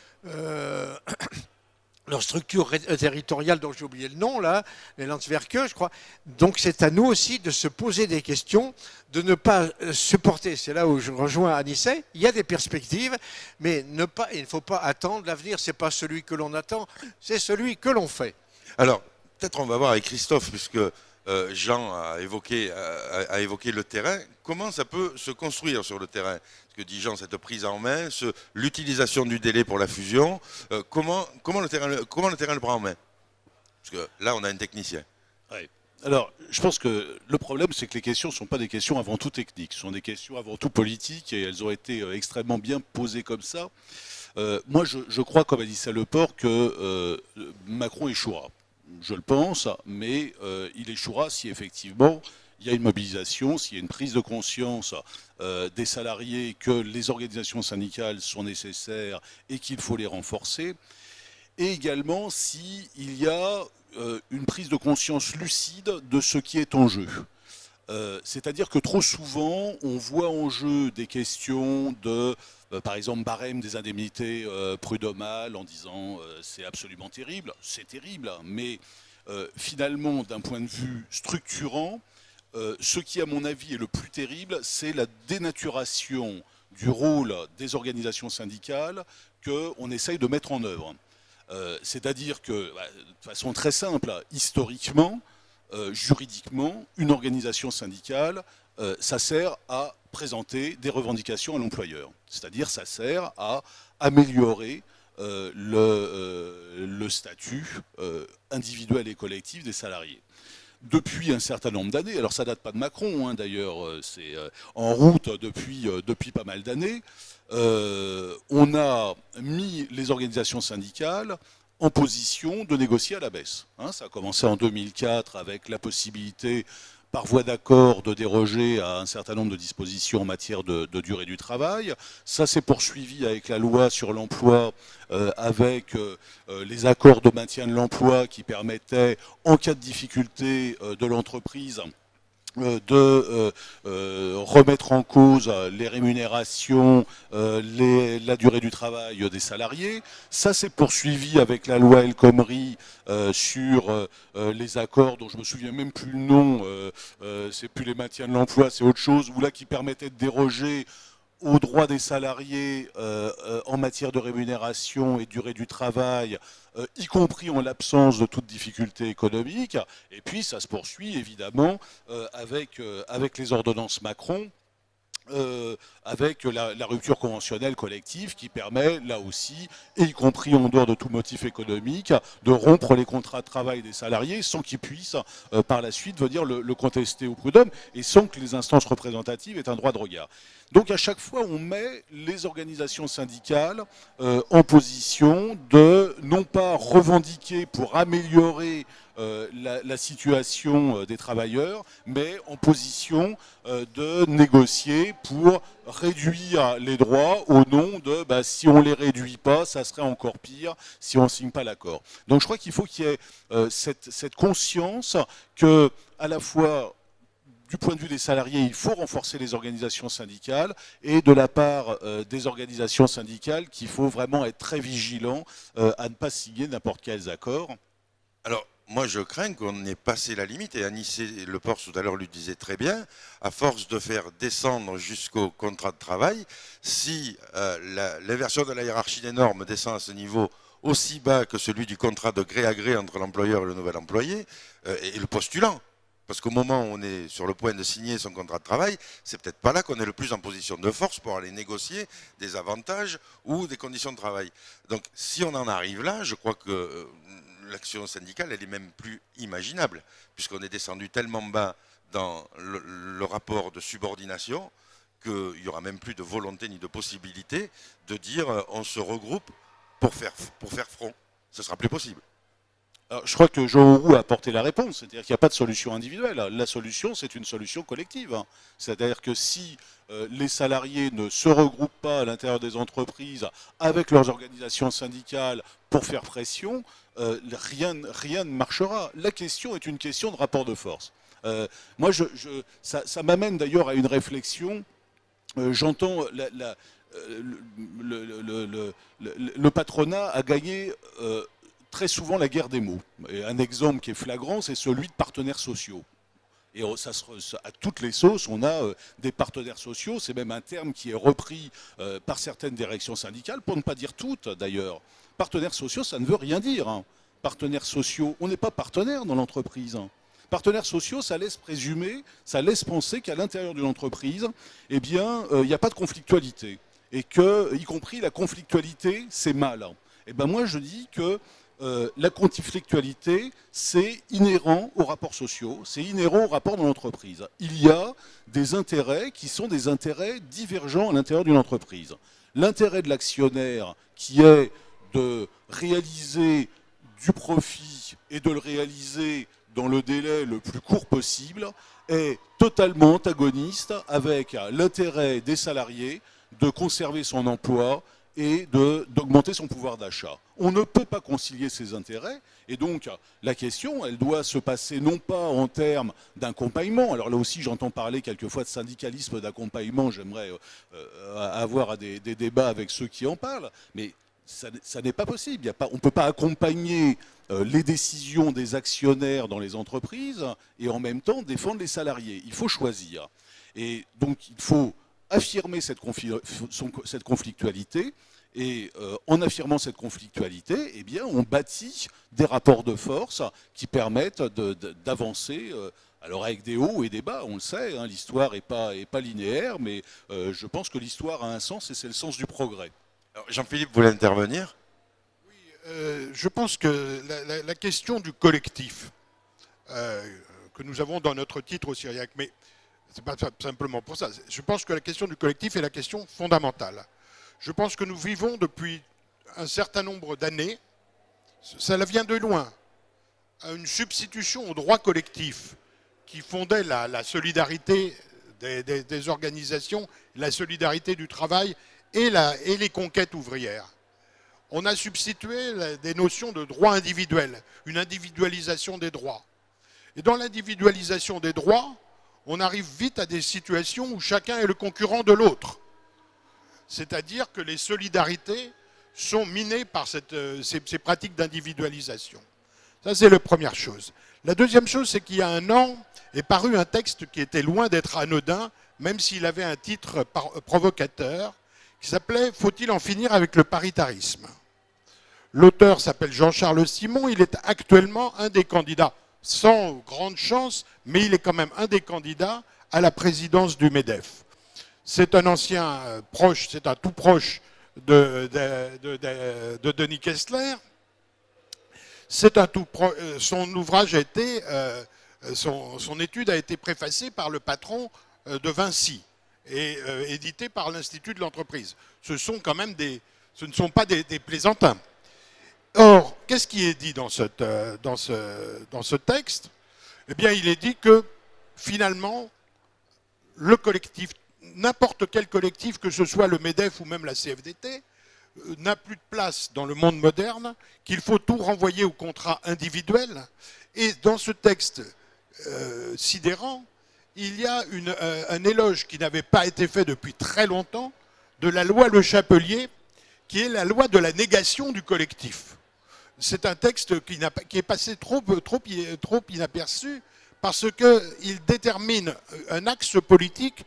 Speaker 4: structure territoriale, dont j'ai oublié le nom, là, les Landswerke, je crois. Donc c'est à nous aussi de se poser des questions, de ne pas supporter, c'est là où je rejoins Anissé, il y a des perspectives, mais il ne faut pas attendre l'avenir, ce n'est pas celui que l'on attend, c'est celui que l'on fait.
Speaker 1: Alors, peut-être on va voir avec Christophe, puisque Jean a évoqué le terrain. Comment ça peut se construire sur le terrain? Ce que dit Jean, cette prise en main, l'utilisation du délai pour la fusion, comment le terrain le prend en main? Parce que là, on a un technicien.
Speaker 3: Ouais. Alors, je pense que le problème, c'est que les questions ne sont pas des questions avant tout techniques, ce sont des questions avant tout politiques, et elles ont été extrêmement bien posées comme ça. Moi, je crois, comme a dit Salleport, que Macron échouera. Je le pense, mais il échouera si effectivement il y a une mobilisation, s'il y a une prise de conscience des salariés que les organisations syndicales sont nécessaires et qu'il faut les renforcer, et également s'il y a une prise de conscience lucide de ce qui est en jeu. C'est-à-dire que trop souvent, on voit en jeu des questions de, par exemple, barème des indemnités prud'homales en disant c'est absolument terrible. C'est terrible, mais finalement, d'un point de vue structurant, ce qui, à mon avis, est le plus terrible, c'est la dénaturation du rôle des organisations syndicales qu'on essaye de mettre en œuvre. C'est-à-dire que, de façon très simple, historiquement, juridiquement, une organisation syndicale, ça sert à présenter des revendications à l'employeur. C'est-à-dire ça sert à améliorer le statut individuel et collectif des salariés. Depuis un certain nombre d'années, alors ça date pas de Macron, hein, d'ailleurs, c'est en route depuis pas mal d'années, on a mis les organisations syndicales en position de négocier à la baisse. Hein, ça a commencé en 2004 avec la possibilité, par voie d'accord, de déroger à un certain nombre de dispositions en matière de durée du travail. Ça s'est poursuivi avec la loi sur l'emploi, avec les accords de maintien de l'emploi qui permettaient, en cas de difficulté de l'entreprise, de remettre en cause les rémunérations, la durée du travail des salariés. Ça s'est poursuivi avec la loi El Khomri sur les accords dont je me souviens même plus le nom, c'est plus les maintiens de l'emploi, c'est autre chose, ou là qui permettait de déroger aux droits des salariés en matière de rémunération et durée du travail, y compris en l'absence de toute difficulté économique. Et puis ça se poursuit évidemment avec les ordonnances Macron, avec la rupture conventionnelle collective qui permet, là aussi, et y compris en dehors de tout motif économique, de rompre les contrats de travail des salariés sans qu'ils puissent, par la suite, venir le contester au prud'homme et sans que les instances représentatives aient un droit de regard. Donc à chaque fois, on met les organisations syndicales en position de non pas revendiquer pour améliorer la situation des travailleurs, mais en position de négocier pour réduire les droits au nom de si on ne les réduit pas, ça serait encore pire si on ne signe pas l'accord. Donc je crois qu'il faut qu'il y ait cette conscience que, à la fois, du point de vue des salariés, il faut renforcer les organisations syndicales, et de la part des organisations syndicales, qu'il faut vraiment être très vigilant à ne pas signer n'importe quels accords.
Speaker 1: Alors, moi, je crains qu'on ait passé la limite, et Anicet Leport tout à l'heure lui disait très bien, à force de faire descendre jusqu'au contrat de travail, si l'inversion de la hiérarchie des normes descend à ce niveau aussi bas que celui du contrat de gré à gré entre l'employeur et le nouvel employé, et le postulant, parce qu'au moment où on est sur le point de signer son contrat de travail, c'est peut-être pas là qu'on est le plus en position de force pour aller négocier des avantages ou des conditions de travail. Donc, si on en arrive là, je crois que l'action syndicale, elle est même plus imaginable, puisqu'on est descendu tellement bas dans le rapport de subordination qu'il n'y aura même plus de volonté ni de possibilité de dire on se regroupe pour faire front. Ce sera plus possible.
Speaker 3: Alors, je crois que Jean Auroux a apporté la réponse, c'est-à-dire qu'il n'y a pas de solution individuelle. La solution, c'est une solution collective. C'est-à-dire que si les salariés ne se regroupent pas à l'intérieur des entreprises avec leurs organisations syndicales pour faire pression, rien ne marchera. La question est une question de rapport de force. Moi, ça m'amène d'ailleurs à une réflexion. J'entends le patronat a gagné très souvent la guerre des mots. Et un exemple qui est flagrant, c'est celui de partenaires sociaux. Et à toutes les sauces, on a des partenaires sociaux. C'est même un terme qui est repris par certaines directions syndicales, pour ne pas dire toutes d'ailleurs. Partenaires sociaux, ça ne veut rien dire. Partenaires sociaux, on n'est pas partenaire dans l'entreprise. Partenaires sociaux, ça laisse présumer, ça laisse penser qu'à l'intérieur d'une entreprise, eh bien, il n'y a pas de conflictualité. Et que, y compris la conflictualité, c'est mal. Et ben moi, je dis que la conflictualité, c'est inhérent aux rapports sociaux, c'est inhérent aux rapports dans l'entreprise. Il y a des intérêts qui sont des intérêts divergents à l'intérieur d'une entreprise. L'intérêt de l'actionnaire, qui est de réaliser du profit et de le réaliser dans le délai le plus court possible, est totalement antagoniste avec l'intérêt des salariés de conserver son emploi et d'augmenter son pouvoir d'achat. On ne peut pas concilier ces intérêts, et donc la question, elle doit se passer non pas en termes d'accompagnement, alors là aussi j'entends parler quelquefois de syndicalisme d'accompagnement, j'aimerais avoir des débats avec ceux qui en parlent, mais ça n'est pas possible. On ne peut pas accompagner les décisions des actionnaires dans les entreprises et en même temps défendre les salariés. Il faut choisir. Et donc il faut affirmer cette conflictualité. Et en affirmant cette conflictualité, eh bien, on bâtit des rapports de force qui permettent d'avancer. Alors avec des hauts et des bas, on le sait, hein, l'histoire n'est pas linéaire, mais je pense que l'histoire a un sens et c'est le sens du progrès.
Speaker 1: Jean-Philippe voulait intervenir.
Speaker 5: Oui, je pense que la question du collectif que nous avons dans notre titre au Syriac, mais ce n'est pas simplement pour ça. Je pense que la question du collectif est la question fondamentale. Je pense que nous vivons depuis un certain nombre d'années, ça vient de loin, à une substitution au droit collectif qui fondait la solidarité des organisations, la solidarité du travail et les conquêtes ouvrières. On a substitué des notions de droit individuel, une individualisation des droits. Et dans l'individualisation des droits, on arrive vite à des situations où chacun est le concurrent de l'autre. C'est-à-dire que les solidarités sont minées par ces pratiques d'individualisation. Ça, c'est la première chose. La deuxième chose, c'est qu'il y a un an est paru un texte qui était loin d'être anodin, même s'il avait un titre provocateur, qui s'appelait « Faut-il en finir avec le paritarisme ?» L'auteur s'appelle Jean-Charles Simon, il est actuellement un des candidats, sans grande chance, mais il est quand même un des candidats à la présidence du MEDEF. C'est un ancien proche, c'est un tout proche de Denis Kessler. Son ouvrage a été, son étude a été préfacée par le patron de Vinci et édité par l'Institut de l'entreprise. Ce ne sont pas des plaisantins. Or, qu'est-ce qui est dit dans ce texte? Eh bien, il est dit que finalement, le collectif, n'importe quel collectif, que ce soit le MEDEF ou même la CFDT, n'a plus de place dans le monde moderne, qu'il faut tout renvoyer au contrat individuel. Et dans ce texte sidérant, il y a un éloge qui n'avait pas été fait depuis très longtemps de la loi Le Chapelier, qui est la loi de la négation du collectif. C'est un texte qui est passé trop inaperçu parce qu'il détermine un axe politique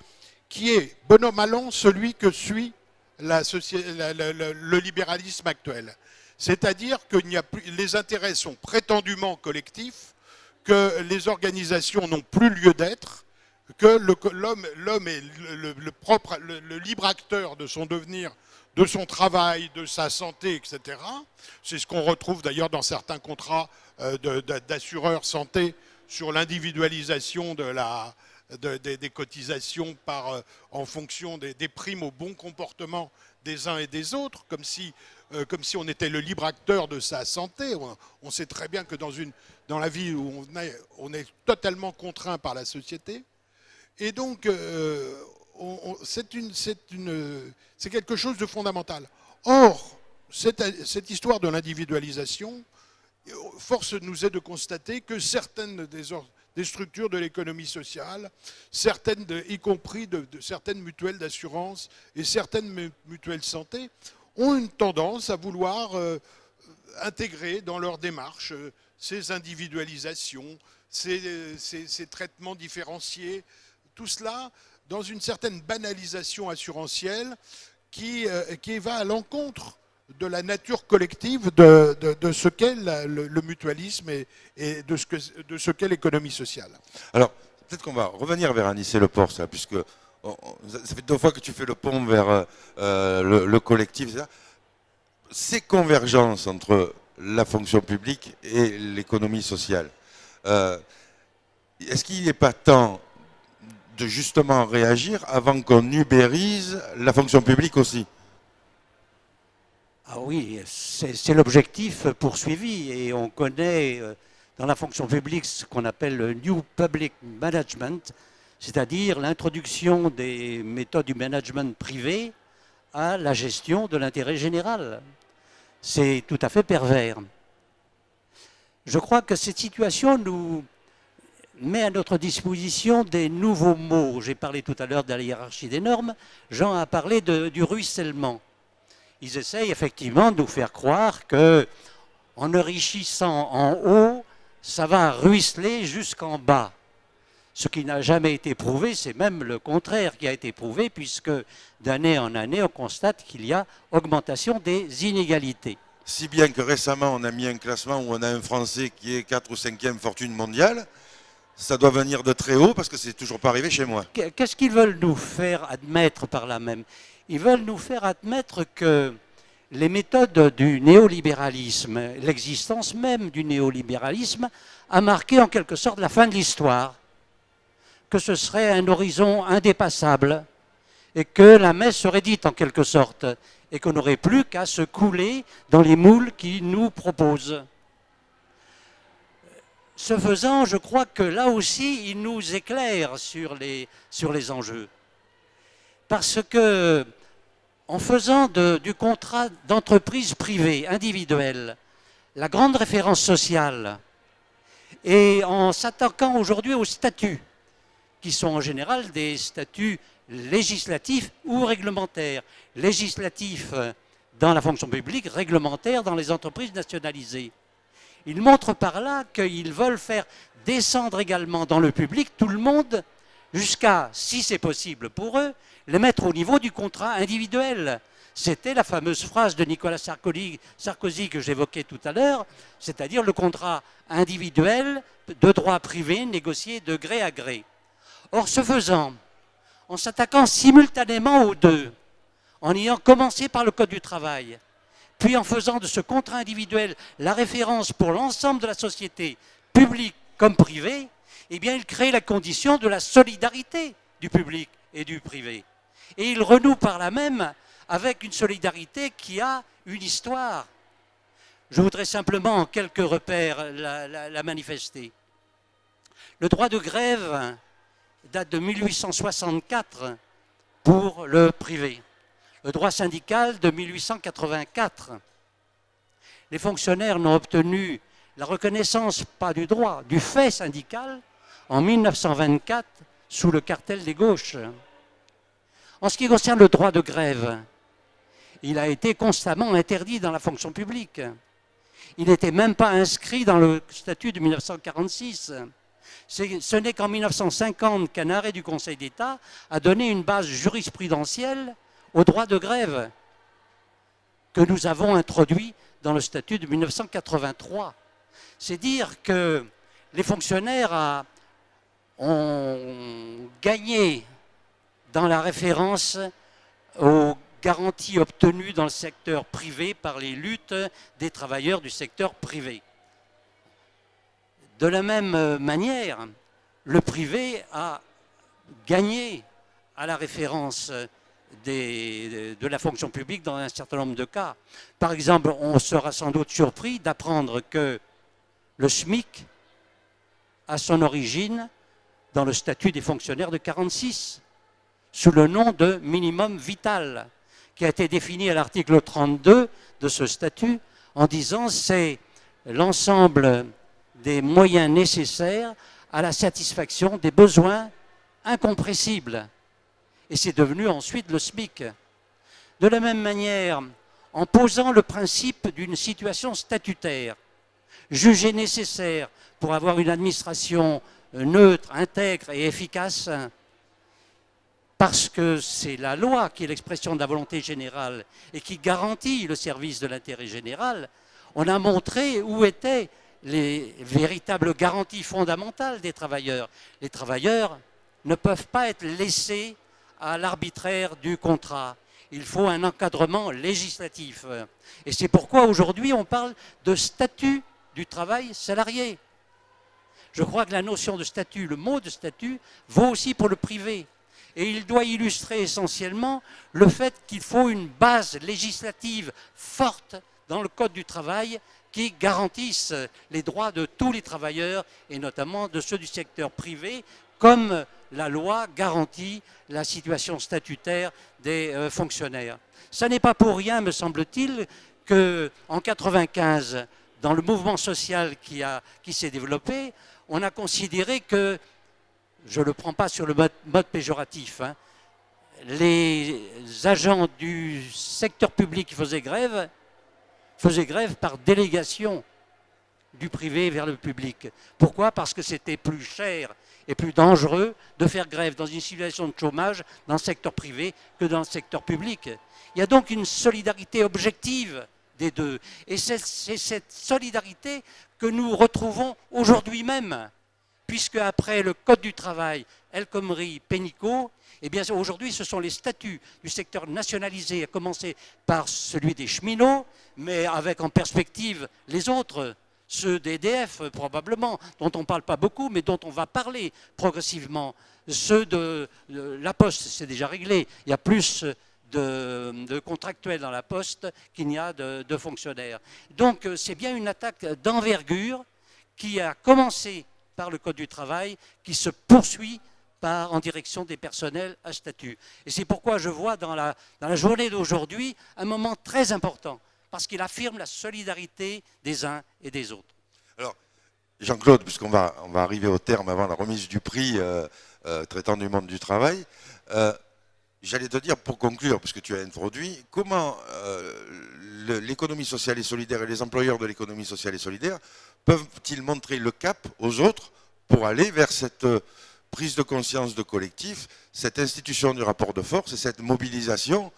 Speaker 5: qui est, bon an mal an, celui que suit le libéralisme actuel. C'est-à-dire que les intérêts sont prétendument collectifs, que les organisations n'ont plus lieu d'être, que l'homme est le libre acteur de son devenir, de son travail, de sa santé, etc. C'est ce qu'on retrouve d'ailleurs dans certains contrats d'assureurs santé sur l'individualisation des cotisations en fonction des primes au bon comportement des uns et des autres, comme si on était le libre acteur de sa santé. On sait très bien que dans la vie où on est totalement contraint par la société. Et donc, c'est quelque chose de fondamental. Or, cette histoire de l'individualisation, force nous est de constater que certaines des structures de l'économie sociale, y compris de certaines mutuelles d'assurance et certaines mutuelles santé, ont une tendance à vouloir intégrer dans leur démarche ces individualisations, ces traitements différenciés, tout cela dans une certaine banalisation assurantielle qui va à l'encontre de la nature collective de ce qu'est le mutualisme et de ce qu'est l'économie sociale.
Speaker 1: Alors, peut-être qu'on va revenir vers Anicet Le Pors, là, puisque ça fait 2 fois que tu fais le pont vers le collectif, etc. Ces convergences entre la fonction publique et l'économie sociale, est-ce qu'il n'est pas temps de justement réagir avant qu'on ubérise la fonction publique aussi?
Speaker 6: Ah oui, c'est l'objectif poursuivi et on connaît dans la fonction publique ce qu'on appelle le New Public Management, c'est-à-dire l'introduction des méthodes du management privé à la gestion de l'intérêt général. C'est tout à fait pervers. Je crois que cette situation nous met à notre disposition des nouveaux mots. J'ai parlé tout à l'heure de la hiérarchie des normes, Jean a parlé du ruissellement. Ils essayent effectivement de nous faire croire que, en enrichissant en haut, ça va ruisseler jusqu'en bas. Ce qui n'a jamais été prouvé, c'est même le contraire qui a été prouvé, puisque d'année en année, on constate qu'il y a augmentation des inégalités.
Speaker 1: Si bien que récemment, on a mis un classement où on a un Français qui est 4e ou 5e fortune mondiale. Ça doit venir de très haut parce que c'est toujours pas arrivé chez moi.
Speaker 6: Qu'est-ce qu'ils veulent nous faire admettre par là même? Ils veulent nous faire admettre que les méthodes du néolibéralisme, l'existence même du néolibéralisme, a marqué en quelque sorte la fin de l'histoire, que ce serait un horizon indépassable et que la messe serait dite en quelque sorte et qu'on n'aurait plus qu'à se couler dans les moules qu'ils nous proposent. Ce faisant, je crois que là aussi, il nous éclaire sur les enjeux. Parce que, en faisant du contrat d'entreprise privée, individuelle, la grande référence sociale, et en s'attaquant aujourd'hui aux statuts, qui sont en général des statuts législatifs ou réglementaires. Législatifs dans la fonction publique, réglementaires dans les entreprises nationalisées. Ils montrent par là qu'ils veulent faire descendre également dans le public tout le monde jusqu'à, si c'est possible pour eux, les mettre au niveau du contrat individuel. C'était la fameuse phrase de Nicolas Sarkozy que j'évoquais tout à l'heure, c'est-à-dire le contrat individuel de droit privé négocié de gré à gré. Or, ce faisant, en s'attaquant simultanément aux deux, en ayant commencé par le Code du travail, puis en faisant de ce contrat individuel la référence pour l'ensemble de la société, publique comme privée, eh bien, il crée la condition de la solidarité du public et du privé. Et il renoue par là même avec une solidarité qui a une histoire. Je voudrais simplement, en quelques repères, la manifester. Le droit de grève date de 1864 pour le privé. Le droit syndical de 1884. Les fonctionnaires n'ont obtenu la reconnaissance, pas du droit, du fait syndical, en 1924, sous le cartel des gauches. En ce qui concerne le droit de grève, il a été constamment interdit dans la fonction publique. Il n'était même pas inscrit dans le statut de 1946. Ce n'est qu'en 1950 qu'un arrêt du Conseil d'État a donné une base jurisprudentielle au droit de grève que nous avons introduit dans le statut de 1983. C'est dire que les fonctionnaires ont gagné dans la référence aux garanties obtenues dans le secteur privé par les luttes des travailleurs du secteur privé. De la même manière, le privé a gagné à la référence de la fonction publique dans un certain nombre de cas. Par exemple, on sera sans doute surpris d'apprendre que le SMIC a son origine dans le statut des fonctionnaires de 1946, sous le nom de minimum vital, qui a été défini à l'article 32 de ce statut, en disant c'est l'ensemble des moyens nécessaires à la satisfaction des besoins incompressibles. Et c'est devenu ensuite le SMIC. De la même manière, en posant le principe d'une situation statutaire, jugée nécessaire pour avoir une administration neutre, intègre et efficace, parce que c'est la loi qui est l'expression de la volonté générale et qui garantit le service de l'intérêt général, on a montré où étaient les véritables garanties fondamentales des travailleurs. Les travailleurs ne peuvent pas être laissés à l'arbitraire du contrat. Il faut un encadrement législatif. Et c'est pourquoi aujourd'hui on parle de statut du travail salarié. Je crois que la notion de statut, le mot de statut, vaut aussi pour le privé. Et il doit illustrer essentiellement le fait qu'il faut une base législative forte dans le Code du travail qui garantisse les droits de tous les travailleurs et notamment de ceux du secteur privé, comme la loi garantit la situation statutaire des fonctionnaires. Ce n'est pas pour rien, me semble-t-il, qu'en 1995, dans le mouvement social qui s'est développé, on a considéré que, je ne le prends pas sur le mode péjoratif, hein, les agents du secteur public qui faisaient grève par délégation du privé vers le public. Pourquoi? Parce que c'était plus cher et plus dangereux de faire grève dans une situation de chômage dans le secteur privé que dans le secteur public. Il y a donc une solidarité objective des deux. Et c'est cette solidarité que nous retrouvons aujourd'hui même, puisque après le Code du travail, El Khomri, Pénicaud, eh bien aujourd'hui ce sont les statuts du secteur nationalisé, à commencer par celui des cheminots, mais avec en perspective les autres, ceux d'EDF probablement, dont on ne parle pas beaucoup, mais dont on va parler progressivement. Ceux de la Poste, c'est déjà réglé, il y a plus de contractuels dans la Poste qu'il n'y a de fonctionnaires. Donc c'est bien une attaque d'envergure qui a commencé par le Code du travail, qui se poursuit en direction des personnels à statut. Et c'est pourquoi je vois dans la journée d'aujourd'hui un moment très important, parce qu'il affirme la solidarité des uns et des autres.
Speaker 1: Alors, Jean-Claude, puisqu'on va arriver au terme avant la remise du prix traitant du monde du travail, j'allais te dire, pour conclure, parce que tu as introduit, comment l'économie sociale et solidaire et les employeurs de l'économie sociale et solidaire peuvent-ils montrer le cap aux autres pour aller vers cette prise de conscience de collectif, cette institution du rapport de force et cette mobilisation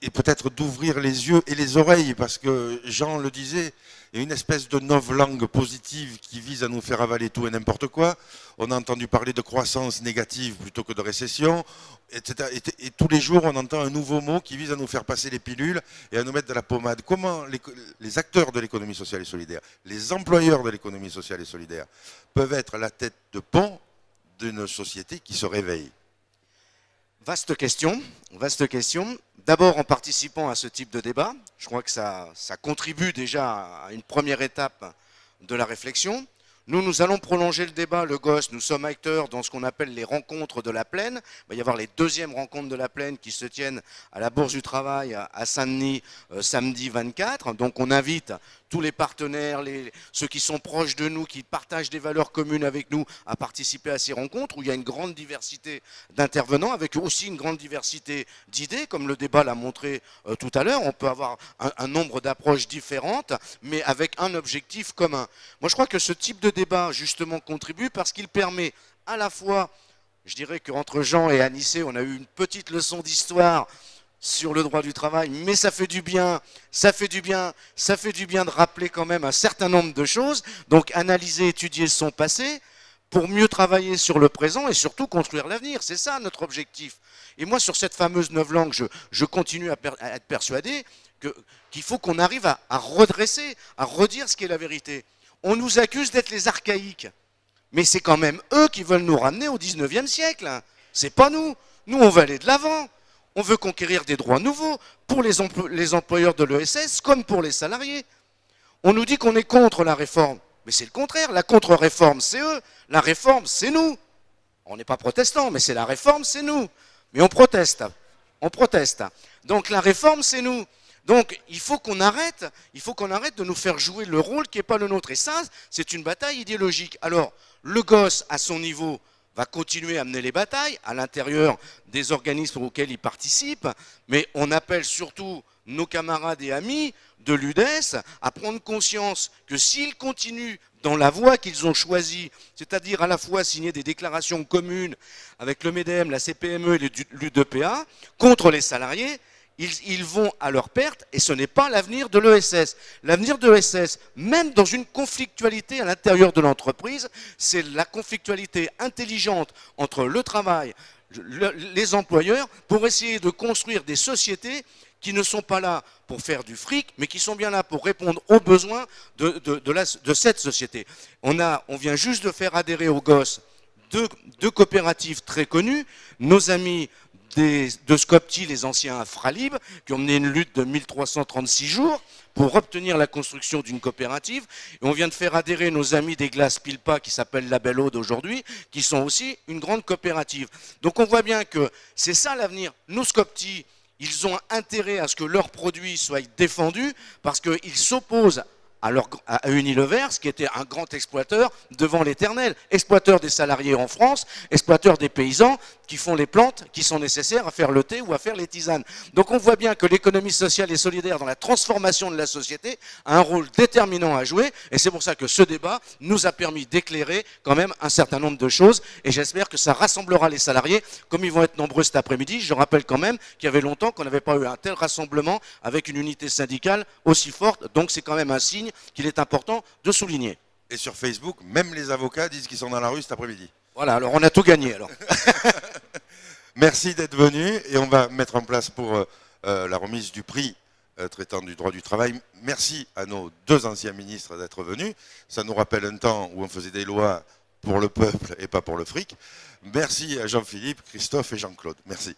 Speaker 1: et peut-être d'ouvrir les yeux et les oreilles, parce que Jean le disait, il y a une espèce de novlangue positive qui vise à nous faire avaler tout et n'importe quoi. On a entendu parler de croissance négative plutôt que de récession, etc. Et tous les jours, on entend un nouveau mot qui vise à nous faire passer les pilules et à nous mettre de la pommade. Comment les acteurs de l'économie sociale et solidaire, les employeurs de l'économie sociale et solidaire, peuvent être la tête de pont d'une société qui se réveille?
Speaker 2: Vaste question, vaste question. D'abord en participant à ce type de débat, je crois que ça contribue déjà à une première étape de la réflexion. Nous allons prolonger le débat, le GOS, nous sommes acteurs dans ce qu'on appelle les rencontres de la Plaine. Il va y avoir les deuxièmes rencontres de la Plaine qui se tiennent à la Bourse du Travail à Saint-Denis samedi 24. Donc on invite tous les partenaires, ceux qui sont proches de nous, qui partagent des valeurs communes avec nous, à participer à ces rencontres où il y a une grande diversité d'intervenants, avec aussi une grande diversité d'idées, comme le débat l'a montré tout à l'heure. On peut avoir un nombre d'approches différentes, mais avec un objectif commun. Moi je crois que ce type de débat justement contribue parce qu'il permet à la fois, je dirais qu'entre Jean et Anissé, on a eu une petite leçon d'histoire sur le droit du travail, mais ça fait du bien, ça fait du bien de rappeler quand même un certain nombre de choses, donc analyser, étudier son passé pour mieux travailler sur le présent et surtout construire l'avenir, c'est ça notre objectif. Et moi sur cette fameuse novlangue, je continue à être persuadé qu'il faut qu'on arrive à redresser, à redire ce qui est la vérité. On nous accuse d'être les archaïques, mais c'est quand même eux qui veulent nous ramener au 19e siècle, hein. C'est pas nous, nous on veut aller de l'avant. On veut conquérir des droits nouveaux pour les employeurs de l'ESS comme pour les salariés. On nous dit qu'on est contre la réforme, mais c'est le contraire. La contre-réforme, c'est eux. La réforme, c'est nous. On n'est pas protestants, mais c'est la réforme, c'est nous. Mais on proteste. On proteste. Donc la réforme, c'est nous. Donc il faut qu'on arrête de nous faire jouer le rôle qui n'est pas le nôtre. Et ça, c'est une bataille idéologique. Alors, le gosse, à son niveau, va continuer à mener les batailles à l'intérieur des organismes auxquels il participe, mais on appelle surtout nos camarades et amis de l'UDES à prendre conscience que s'ils continuent dans la voie qu'ils ont choisie, c'est-à-dire à la fois signer des déclarations communes avec le MEDEM, la CPME et l'UDPA contre les salariés, ils vont à leur perte et ce n'est pas l'avenir de l'ESS. L'avenir de l'ESS, même dans une conflictualité à l'intérieur de l'entreprise, c'est la conflictualité intelligente entre le travail, les employeurs, pour essayer de construire des sociétés qui ne sont pas là pour faire du fric, mais qui sont bien là pour répondre aux besoins de cette société. On vient juste de faire adhérer au GOS deux coopératives très connues, nos amis de Scopti, les anciens Fralib, qui ont mené une lutte de 1336 jours pour obtenir la construction d'une coopérative. Et on vient de faire adhérer nos amis des glaces Pilpa, qui s'appellent La Belle Aude aujourd'hui, qui sont aussi une grande coopérative. Donc on voit bien que c'est ça l'avenir. Nos Scopti, ils ont intérêt à ce que leurs produits soient défendus parce qu'ils s'opposent à Unilever, qui était un grand exploiteur devant l'Éternel, exploiteur des salariés en France, exploiteur des paysans qui font les plantes qui sont nécessaires à faire le thé ou à faire les tisanes. Donc on voit bien que l'économie sociale et solidaire dans la transformation de la société a un rôle déterminant à jouer, et c'est pour ça que ce débat nous a permis d'éclairer quand même un certain nombre de choses, et j'espère que ça rassemblera les salariés, comme ils vont être nombreux cet après-midi. Je rappelle quand même qu'il y avait longtemps qu'on n'avait pas eu un tel rassemblement avec une unité syndicale aussi forte, donc c'est quand même un signe qu'il est important de souligner.
Speaker 1: Et sur Facebook, même les avocats disent qu'ils sont dans la rue cet après-midi.
Speaker 2: Voilà, alors on a tout gagné alors.
Speaker 1: Merci d'être venu et on va mettre en place pour la remise du prix traitant du droit du travail. Merci à nos deux anciens ministres d'être venus. Ça nous rappelle un temps où on faisait des lois pour le peuple et pas pour le fric. Merci à Jean-Philippe, Christophe et Jean-Claude. Merci.